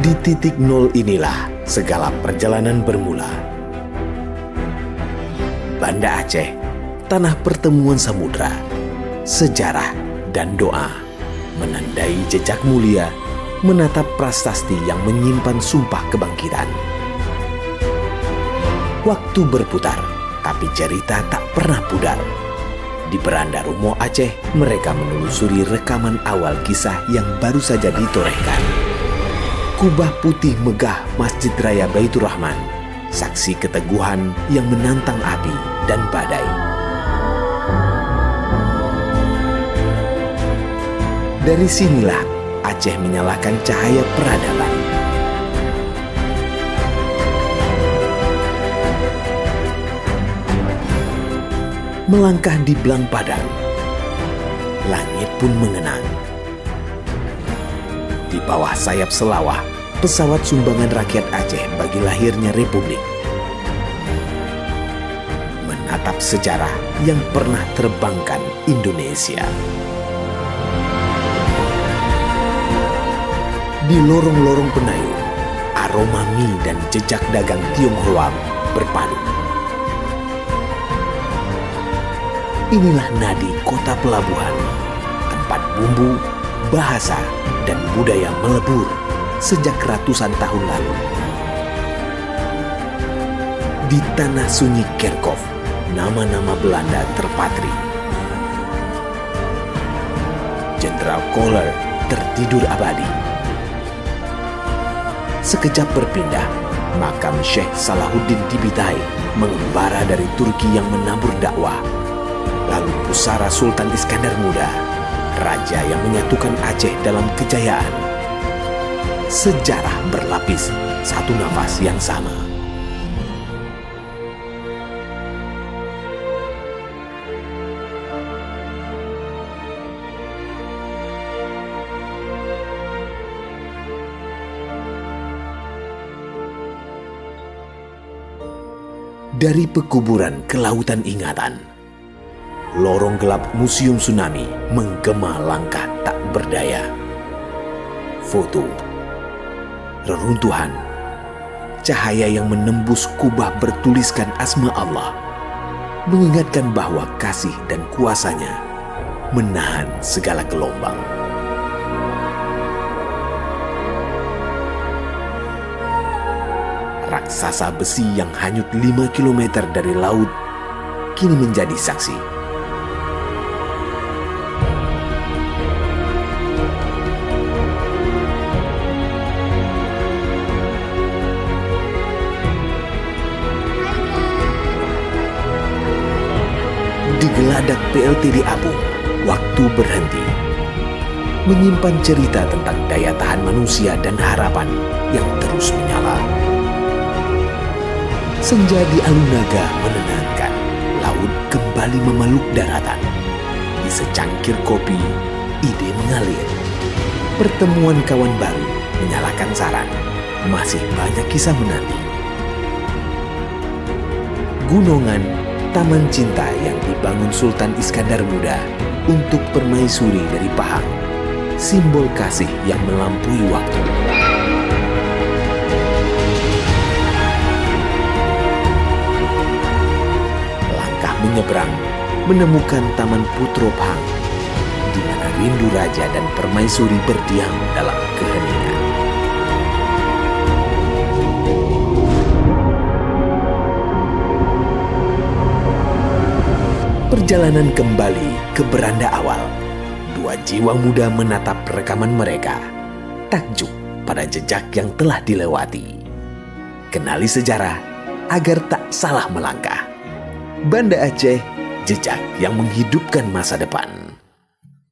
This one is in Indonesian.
Di titik nol inilah segala perjalanan bermula. Banda Aceh, tanah pertemuan samudra, sejarah dan doa, menandai jejak mulia, menatap prasasti yang menyimpan sumpah kebangkitan. Waktu berputar, tapi cerita tak pernah pudar. Di beranda Rumo Aceh, mereka menelusuri rekaman awal kisah yang baru saja ditorehkan. Kubah putih megah Masjid Raya Baitur Rahman, saksi keteguhan yang menantang api dan badai. Dari sinilah Aceh menyalakan cahaya peradaban. Melangkah di belang padang, langit pun mengenang. Di bawah sayap Selawah, pesawat sumbangan rakyat Aceh bagi lahirnya Republik. Menatap sejarah yang pernah terbangkan Indonesia. Di lorong-lorong Penayung, aroma mie dan jejak dagang Tionghoa berpadu. Inilah nadi kota pelabuhan, tempat bumbu, bahasa, dan budaya melebur sejak ratusan tahun lalu. Di tanah sunyi Kerkhoff, nama-nama Belanda terpatri. Jenderal Kohler tertidur abadi. Sekejap berpindah, makam Syekh Salahuddin Tibitai mengembara dari Turki yang menabur dakwah. Lalu pusara Sultan Iskandar Muda, raja yang menyatukan Aceh dalam kejayaan. Sejarah berlapis, satu nafas yang sama. Dari pekuburan ke lautan ingatan, lorong gelap Museum Tsunami menggema langkah tak berdaya. Foto, reruntuhan, cahaya yang menembus kubah bertuliskan asma Allah, mengingatkan bahwa kasih dan kuasanya menahan segala gelombang. Raksasa besi yang hanyut 5 km dari laut kini menjadi saksi. Di geladak PLTD Apung, waktu berhenti. Menyimpan cerita tentang daya tahan manusia dan harapan yang terus menyala. Senja di Alunaga menenangkan, laut kembali memeluk daratan. Di secangkir kopi, ide mengalir. Pertemuan kawan baru menyalakan saran. Masih banyak kisah menanti. Gunungan, taman cinta yang dibangun Sultan Iskandar Muda untuk permaisuri dari Pahang. Simbol kasih yang melampaui waktu. Menyeberang, menemukan Taman Putro Pahang, di mana rindu raja dan permaisuri berdiam dalam keheningan. Perjalanan kembali ke beranda awal. Dua jiwa muda menatap rekaman mereka. Takjub pada jejak yang telah dilewati. Kenali sejarah agar tak salah melangkah. Banda Aceh, jejak yang menghidupkan masa depan.